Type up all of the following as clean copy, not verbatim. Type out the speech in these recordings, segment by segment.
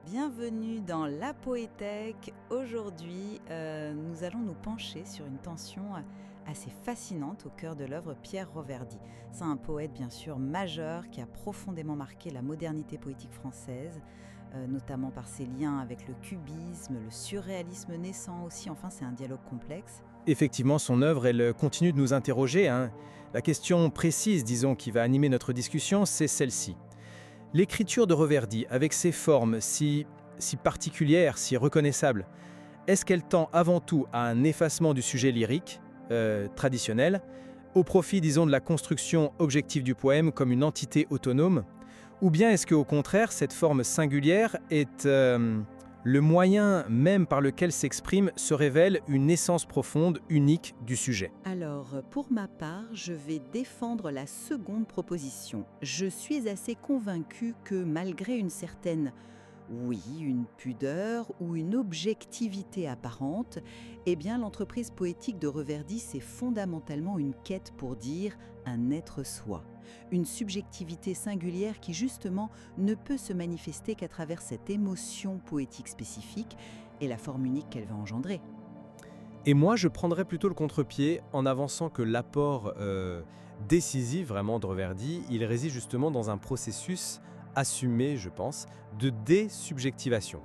Bienvenue dans La Poétèque. Aujourd'hui, nous allons nous pencher sur une tension assez fascinante au cœur de l'œuvre Pierre Roverdi. C'est un poète bien sûr majeur qui a profondément marqué la modernité poétique française, notamment par ses liens avec le cubisme, le surréalisme naissant aussi. Enfin, c'est un dialogue complexe. Effectivement, son œuvre, elle continue de nous interroger, hein. La question précise, disons, qui va animer notre discussion, c'est celle-ci. L'écriture de Reverdy, avec ses formes si particulières, si reconnaissables, est-ce qu'elle tend avant tout à un effacement du sujet lyrique, traditionnel, au profit, disons, de la construction objective du poème comme une entité autonome? Ou bien est-ce qu'au contraire, cette forme singulière est le moyen même par lequel s'exprime se révèle une essence profonde, unique du sujet? Alors, pour ma part, je vais défendre la seconde proposition. Je suis assez convaincue que malgré une certaine, oui, une pudeur ou une objectivité apparente, eh bien l'entreprise poétique de Reverdy, c'est fondamentalement une quête pour dire un être soi. Une subjectivité singulière qui justement ne peut se manifester qu'à travers cette émotion poétique spécifique et la forme unique qu'elle va engendrer. Et moi, je prendrais plutôt le contre-pied en avançant que l'apport décisif vraiment de Reverdy, il réside justement dans un processus assumé, je pense, de désubjectivation.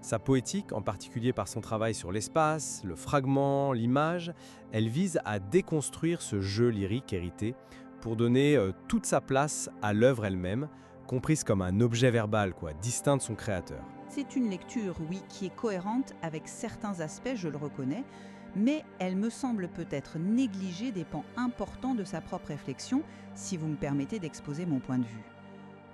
Sa poétique, en particulier par son travail sur l'espace, le fragment, l'image, elle vise à déconstruire ce jeu lyrique hérité pour donner toute sa place à l'œuvre elle-même, comprise comme un objet verbal, distinct de son créateur. C'est une lecture, oui, qui est cohérente avec certains aspects, je le reconnais, mais elle me semble peut-être négliger des pans importants de sa propre réflexion, si vous me permettez d'exposer mon point de vue.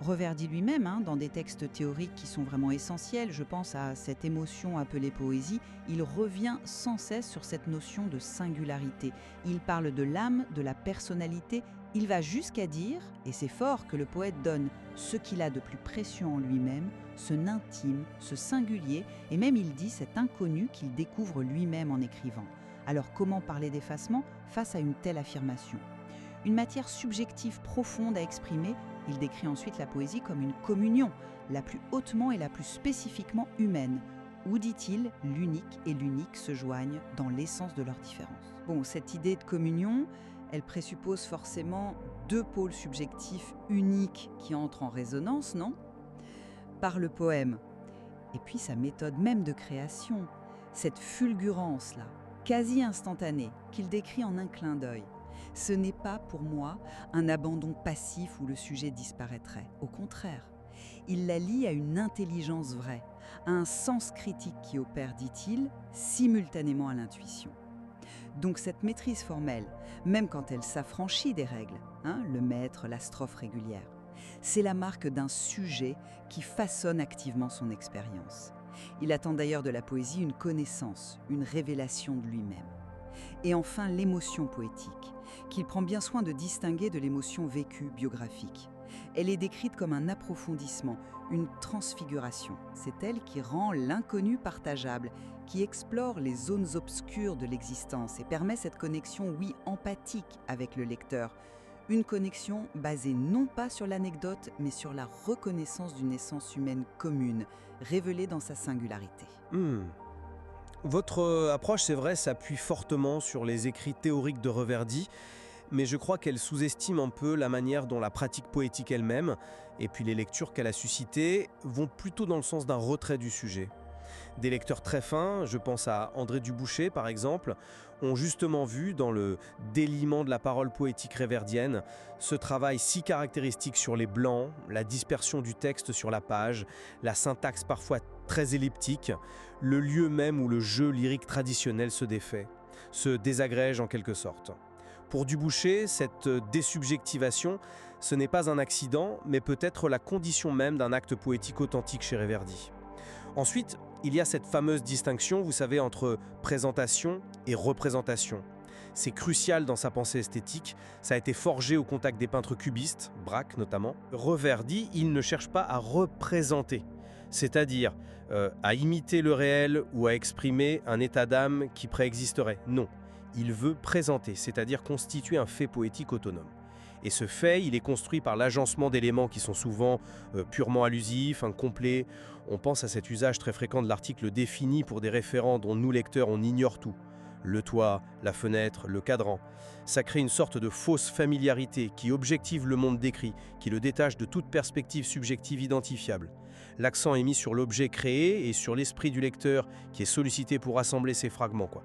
Reverdy lui-même, dans des textes théoriques qui sont vraiment essentiels, je pense à cette émotion appelée poésie, il revient sans cesse sur cette notion de singularité. Il parle de l'âme, de la personnalité, il va jusqu'à dire, et c'est fort, que le poète donne ce qu'il a de plus précieux en lui-même, ce intime, ce singulier, et même il dit cet inconnu qu'il découvre lui-même en écrivant. Alors comment parler d'effacement face à une telle affirmation ? Une matière subjective profonde à exprimer, il décrit ensuite la poésie comme une communion, la plus hautement et la plus spécifiquement humaine, où, dit-il, l'unique et l'unique se joignent dans l'essence de leur différence. Bon, cette idée de communion, elle présuppose forcément deux pôles subjectifs uniques qui entrent en résonance, non ? Par le poème, et puis sa méthode même de création, cette fulgurance-là, quasi instantanée, qu'il décrit en un clin d'œil. Ce n'est pas, pour moi, un abandon passif où le sujet disparaîtrait. Au contraire, il la lie à une intelligence vraie, à un sens critique qui opère, dit-il, simultanément à l'intuition. Donc cette maîtrise formelle, même quand elle s'affranchit des règles, le maître, la strophe régulière, c'est la marque d'un sujet qui façonne activement son expérience. Il attend d'ailleurs de la poésie une connaissance, une révélation de lui-même. Et enfin, l'émotion poétique, qu'il prend bien soin de distinguer de l'émotion vécue, biographique. Elle est décrite comme un approfondissement, une transfiguration. C'est elle qui rend l'inconnu partageable, qui explore les zones obscures de l'existence et permet cette connexion, oui, empathique avec le lecteur. Une connexion basée non pas sur l'anecdote, mais sur la reconnaissance d'une essence humaine commune, révélée dans sa singularité. Votre approche, c'est vrai, s'appuie fortement sur les écrits théoriques de Reverdy, mais je crois qu'elle sous-estime un peu la manière dont la pratique poétique elle-même, et puis les lectures qu'elle a suscitées, vont plutôt dans le sens d'un retrait du sujet. Des lecteurs très fins, je pense à André Dubouché par exemple, ont justement vu dans le déliement de la parole poétique réverdienne ce travail si caractéristique sur les blancs, la dispersion du texte sur la page, la syntaxe parfois très elliptique, le lieu même où le jeu lyrique traditionnel se défait, se désagrège en quelque sorte. Pour Dubouché, cette désubjectivation, ce n'est pas un accident, mais peut-être la condition même d'un acte poétique authentique chez Reverdy. Ensuite, il y a cette fameuse distinction, vous savez, entre présentation et représentation. C'est crucial dans sa pensée esthétique, ça a été forgé au contact des peintres cubistes, Braque notamment. Reverdy, il ne cherche pas à représenter, c'est-à-dire à imiter le réel ou à exprimer un état d'âme qui préexisterait. Non, il veut présenter, c'est-à-dire constituer un fait poétique autonome. Et ce fait, il est construit par l'agencement d'éléments qui sont souvent purement allusifs, incomplets. On pense à cet usage très fréquent de l'article défini pour des référents dont nous, lecteurs, on ignore tout. Le toit, la fenêtre, le cadran. Ça crée une sorte de fausse familiarité qui objective le monde décrit, qui le détache de toute perspective subjective identifiable. L'accent est mis sur l'objet créé et sur l'esprit du lecteur qui est sollicité pour assembler ces fragments, quoi.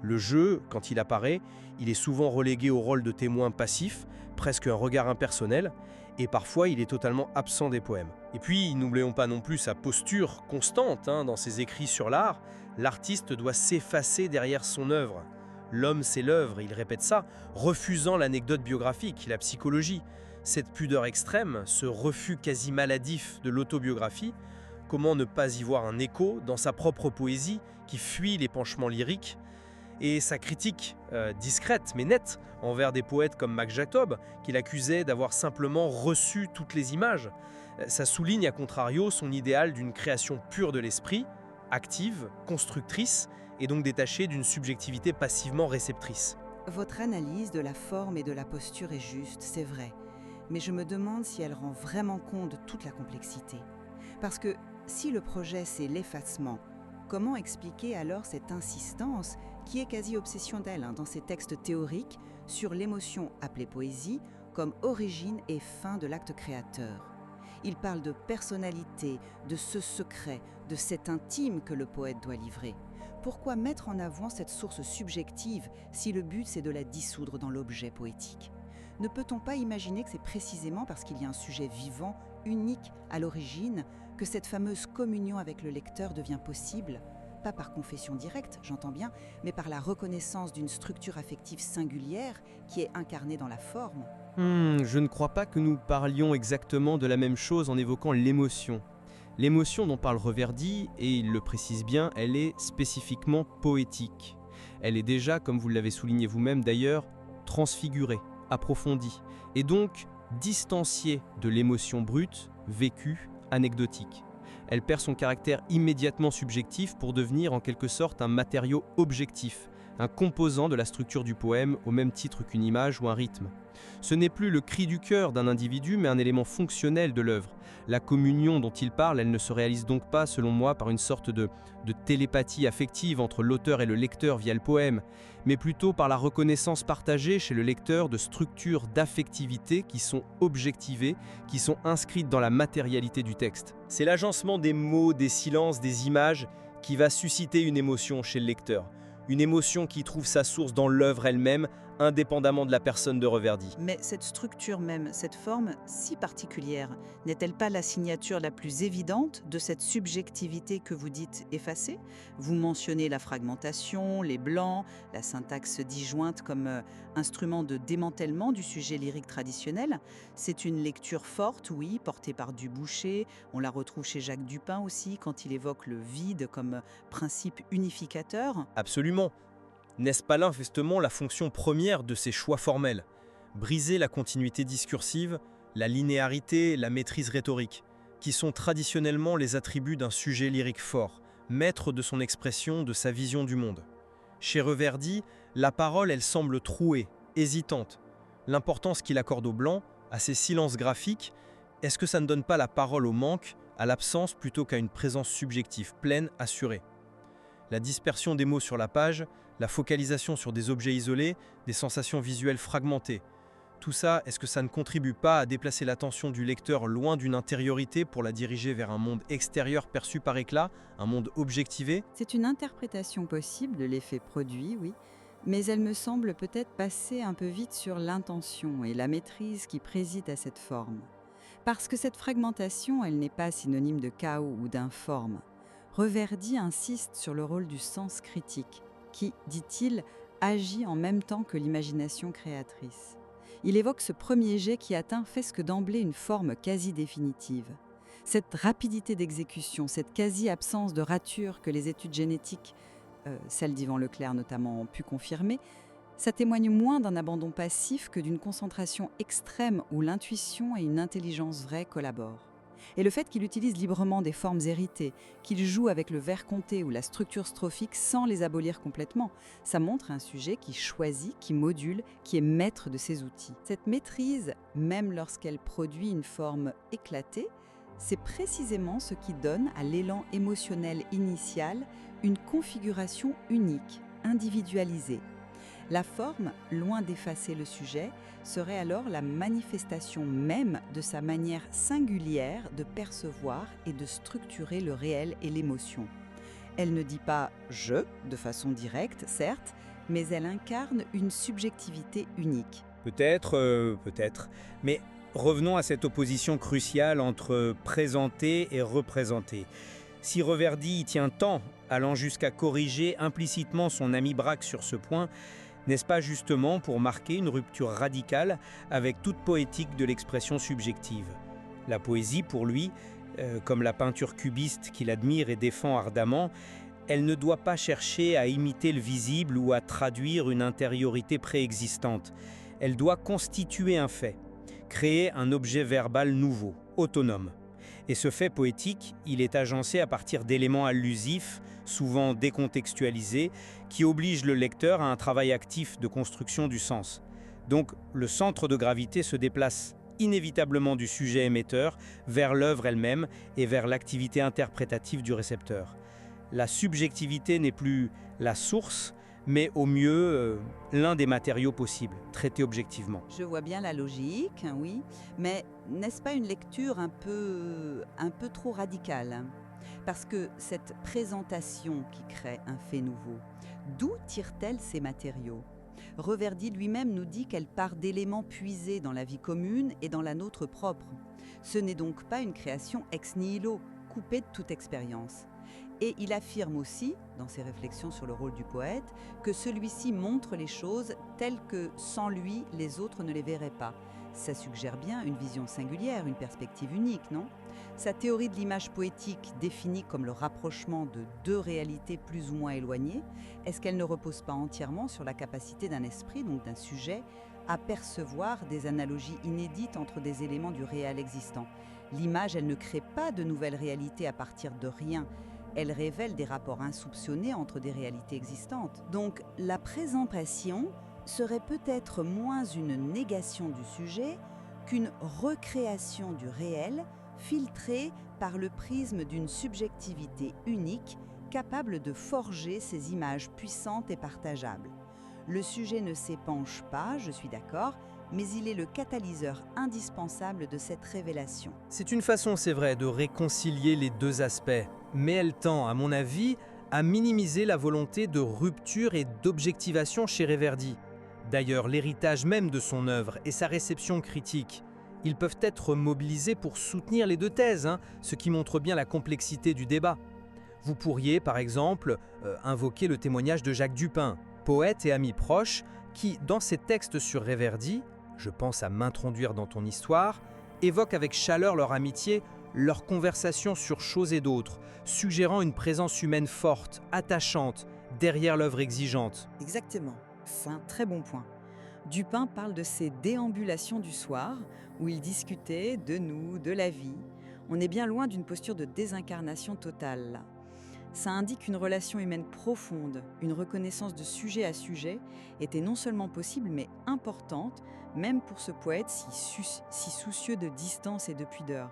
Le jeu, quand il apparaît, il est souvent relégué au rôle de témoin passif, presque un regard impersonnel, et parfois il est totalement absent des poèmes. Et puis, n'oublions pas non plus sa posture constante dans ses écrits sur l'art. L'artiste doit s'effacer derrière son œuvre. L'homme, c'est l'œuvre, il répète ça, refusant l'anecdote biographique, la psychologie. Cette pudeur extrême, ce refus quasi maladif de l'autobiographie, comment ne pas y voir un écho dans sa propre poésie qui fuit l'épanchement lyrique et sa critique discrète mais nette envers des poètes comme Max Jacob, qu'il accusait d'avoir simplement reçu toutes les images. Ça souligne à contrario son idéal d'une création pure de l'esprit, active, constructrice, et donc détachée d'une subjectivité passivement réceptrice. Votre analyse de la forme et de la posture est juste, c'est vrai. Mais je me demande si elle rend vraiment compte de toute la complexité. Parce que si le projet c'est l'effacement, comment expliquer alors cette insistance qui est quasi obsessionnelle dans ces textes théoriques sur l'émotion appelée poésie comme origine et fin de l'acte créateur? Il parle de personnalité, de ce secret, de cet intime que le poète doit livrer. Pourquoi mettre en avant cette source subjective si le but c'est de la dissoudre dans l'objet poétique? Ne peut-on pas imaginer que c'est précisément parce qu'il y a un sujet vivant, unique à l'origine, que cette fameuse communion avec le lecteur devient possible? Pas par confession directe, j'entends bien, mais par la reconnaissance d'une structure affective singulière qui est incarnée dans la forme. Je ne crois pas que nous parlions exactement de la même chose en évoquant l'émotion. L'émotion dont parle Reverdy, et il le précise bien, elle est spécifiquement poétique. Elle est déjà, comme vous l'avez souligné vous-même d'ailleurs, transfigurée, approfondie, et donc distanciée de l'émotion brute, vécue, anecdotique. Elle perd son caractère immédiatement subjectif pour devenir en quelque sorte un matériau objectif, un composant de la structure du poème au même titre qu'une image ou un rythme. Ce n'est plus le cri du cœur d'un individu, mais un élément fonctionnel de l'œuvre. La communion dont il parle, elle ne se réalise donc pas, selon moi, par une sorte de télépathie affective entre l'auteur et le lecteur via le poème, mais plutôt par la reconnaissance partagée chez le lecteur de structures d'affectivité qui sont objectivées, qui sont inscrites dans la matérialité du texte. C'est l'agencement des mots, des silences, des images qui va susciter une émotion chez le lecteur. Une émotion qui trouve sa source dans l'œuvre elle-même, indépendamment de la personne de Reverdy. Mais cette structure même, cette forme si particulière, n'est-elle pas la signature la plus évidente de cette subjectivité que vous dites effacée? Vous mentionnez la fragmentation, les blancs, la syntaxe disjointe comme instrument de démantèlement du sujet lyrique traditionnel. C'est une lecture forte, oui, portée par Dubouché. On la retrouve chez Jacques Dupin aussi, quand il évoque le vide comme principe unificateur. Absolument. N'est-ce pas là justement la fonction première de ces choix formels? Briser la continuité discursive, la linéarité, la maîtrise rhétorique, qui sont traditionnellement les attributs d'un sujet lyrique fort, maître de son expression, de sa vision du monde. Chez Reverdy, la parole, elle semble trouée, hésitante. L'importance qu'il accorde au blanc, à ses silences graphiques, est-ce que ça ne donne pas la parole au manque, à l'absence plutôt qu'à une présence subjective pleine, assurée? La dispersion des mots sur la page, la focalisation sur des objets isolés, des sensations visuelles fragmentées. Tout ça, est-ce que ça ne contribue pas à déplacer l'attention du lecteur loin d'une intériorité pour la diriger vers un monde extérieur perçu par éclat, un monde objectivé? C'est une interprétation possible de l'effet produit, oui, mais elle me semble peut-être passer un peu vite sur l'intention et la maîtrise qui président à cette forme. Parce que cette fragmentation, elle n'est pas synonyme de chaos ou d'informe. Reverdy insiste sur le rôle du sens critique, qui, dit-il, agit en même temps que l'imagination créatrice. Il évoque ce premier jet qui atteint presque d'emblée une forme quasi définitive. Cette rapidité d'exécution, cette quasi-absence de rature que les études génétiques, celles d'Yvan Leclerc notamment, ont pu confirmer, ça témoigne moins d'un abandon passif que d'une concentration extrême où l'intuition et une intelligence vraie collaborent. Et le fait qu'il utilise librement des formes héritées, qu'il joue avec le vers compté ou la structure strophique sans les abolir complètement, ça montre un sujet qui choisit, qui module, qui est maître de ses outils. Cette maîtrise, même lorsqu'elle produit une forme éclatée, c'est précisément ce qui donne à l'élan émotionnel initial une configuration unique, individualisée. La forme, loin d'effacer le sujet, serait alors la manifestation même de sa manière singulière de percevoir et de structurer le réel et l'émotion. Elle ne dit pas « je » de façon directe, certes, mais elle incarne une subjectivité unique. Peut-être. Mais revenons à cette opposition cruciale entre présenter et représenter. Si Reverdy y tient tant, allant jusqu'à corriger implicitement son ami Braque sur ce point, n'est-ce pas justement pour marquer une rupture radicale avec toute poétique de l'expression subjective? La poésie, pour lui, comme la peinture cubiste qu'il admire et défend ardemment, elle ne doit pas chercher à imiter le visible ou à traduire une intériorité préexistante. Elle doit constituer un fait, créer un objet verbal nouveau, autonome. Et ce fait poétique, il est agencé à partir d'éléments allusifs, souvent décontextualisés, qui obligent le lecteur à un travail actif de construction du sens. Donc, le centre de gravité se déplace inévitablement du sujet émetteur vers l'œuvre elle-même et vers l'activité interprétative du récepteur. La subjectivité n'est plus la source, mais au mieux l'un des matériaux possibles, traités objectivement. Je vois bien la logique, oui, mais n'est-ce pas une lecture un peu trop radicale? Parce que cette présentation qui crée un fait nouveau, d'où tire-t-elle ces matériaux? Reverdy lui-même nous dit qu'elle part d'éléments puisés dans la vie commune et dans la nôtre propre. Ce n'est donc pas une création ex nihilo, coupée de toute expérience. Et il affirme aussi, dans ses réflexions sur le rôle du poète, que celui-ci montre les choses telles que, sans lui, les autres ne les verraient pas. Ça suggère bien une vision singulière, une perspective unique, non? Sa théorie de l'image poétique, définie comme le rapprochement de deux réalités plus ou moins éloignées, est-ce qu'elle ne repose pas entièrement sur la capacité d'un esprit, donc d'un sujet, à percevoir des analogies inédites entre des éléments du réel existant? L'image, elle ne crée pas de nouvelles réalités à partir de rien. Elle révèle des rapports insoupçonnés entre des réalités existantes. Donc, la présentation serait peut-être moins une négation du sujet qu'une recréation du réel filtrée par le prisme d'une subjectivité unique capable de forger ces images puissantes et partageables. Le sujet ne s'épanche pas, je suis d'accord, mais il est le catalyseur indispensable de cette révélation. C'est une façon, c'est vrai, de réconcilier les deux aspects, mais elle tend, à mon avis, à minimiser la volonté de rupture et d'objectivation chez Reverdy. D'ailleurs, l'héritage même de son œuvre et sa réception critique, ils peuvent être mobilisés pour soutenir les deux thèses, ce qui montre bien la complexité du débat. Vous pourriez, par exemple, invoquer le témoignage de Jacques Dupin, poète et ami proche, qui, dans ses textes sur Reverdy, je pense à m'introduire dans ton histoire, évoque avec chaleur leur amitié, leur conversation sur choses et d'autres, suggérant une présence humaine forte, attachante, derrière l'œuvre exigeante. Exactement, c'est un très bon point. Dupin parle de ses déambulations du soir, où il discutait de nous, de la vie. On est bien loin d'une posture de désincarnation totale, là. Ça indique une relation humaine profonde, une reconnaissance de sujet à sujet était non seulement possible, mais importante, même pour ce poète si soucieux de distance et de pudeur.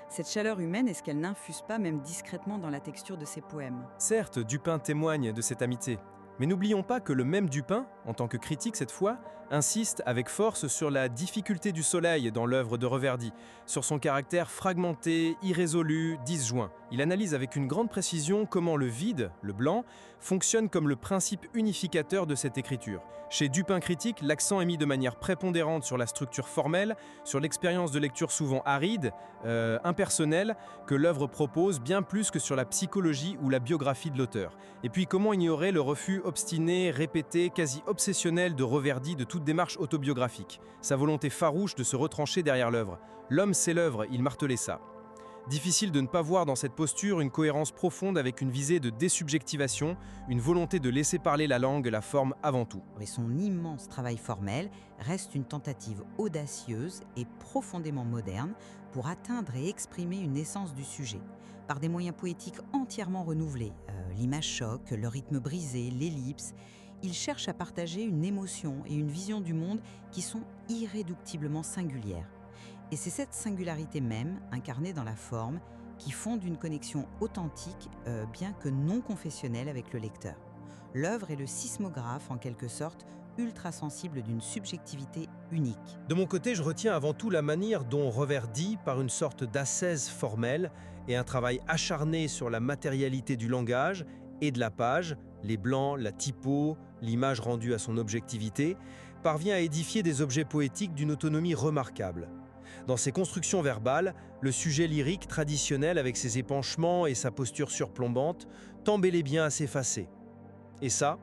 Cette chaleur humaine, est-ce qu'elle n'infuse pas même discrètement dans la texture de ses poèmes? Certes, Dupin témoigne de cette amitié. Mais n'oublions pas que le même Dupin, en tant que critique cette fois, insiste avec force sur la difficulté du soleil dans l'œuvre de Reverdy, sur son caractère fragmenté, irrésolu, disjoint. Il analyse avec une grande précision comment le vide, le blanc, fonctionne comme le principe unificateur de cette écriture. Chez Dupin critique, l'accent est mis de manière prépondérante sur la structure formelle, sur l'expérience de lecture souvent aride, impersonnelle, que l'œuvre propose bien plus que sur la psychologie ou la biographie de l'auteur. Et puis comment ignorer le refus obstiné, répété, quasi obsessionnel de Reverdy de toute démarche autobiographique, sa volonté farouche de se retrancher derrière l'œuvre. L'homme c'est l'œuvre, il martelait ça. Difficile de ne pas voir dans cette posture une cohérence profonde avec une visée de désubjectivation, une volonté de laisser parler la langue et la forme avant tout. Et son immense travail formel reste une tentative audacieuse et profondément moderne pour atteindre et exprimer une essence du sujet, par des moyens poétiques entièrement renouvelés. L'image choc, le rythme brisé, l'ellipse. Il cherche à partager une émotion et une vision du monde qui sont irréductiblement singulières. Et c'est cette singularité même, incarnée dans la forme, qui fonde une connexion authentique, bien que non confessionnelle avec le lecteur. L'œuvre est le sismographe, en quelque sorte, ultra sensible d'une subjectivité unique. De mon côté, je retiens avant tout la manière dont Reverdy, par une sorte d'ascèse formelle et un travail acharné sur la matérialité du langage et de la page, les blancs, la typo, l'image rendue à son objectivité, parvient à édifier des objets poétiques d'une autonomie remarquable. Dans ses constructions verbales, le sujet lyrique traditionnel avec ses épanchements et sa posture surplombante tend bel et bien à s'effacer. Et ça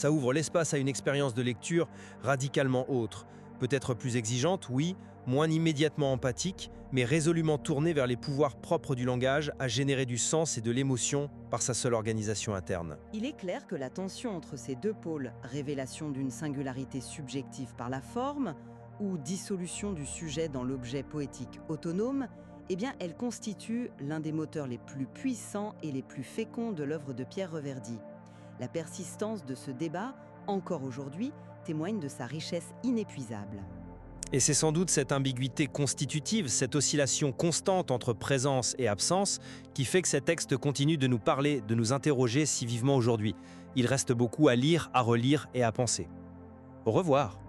ouvre l'espace à une expérience de lecture radicalement autre, peut-être plus exigeante, oui, moins immédiatement empathique, mais résolument tournée vers les pouvoirs propres du langage à générer du sens et de l'émotion par sa seule organisation interne. Il est clair que la tension entre ces deux pôles, révélation d'une singularité subjective par la forme, ou dissolution du sujet dans l'objet poétique autonome, eh bien, elle constitue l'un des moteurs les plus puissants et les plus féconds de l'œuvre de Pierre Reverdy. La persistance de ce débat, encore aujourd'hui, témoigne de sa richesse inépuisable. Et c'est sans doute cette ambiguïté constitutive, cette oscillation constante entre présence et absence, qui fait que ces textes continuent de nous parler, de nous interroger si vivement aujourd'hui. Il reste beaucoup à lire, à relire et à penser. Au revoir.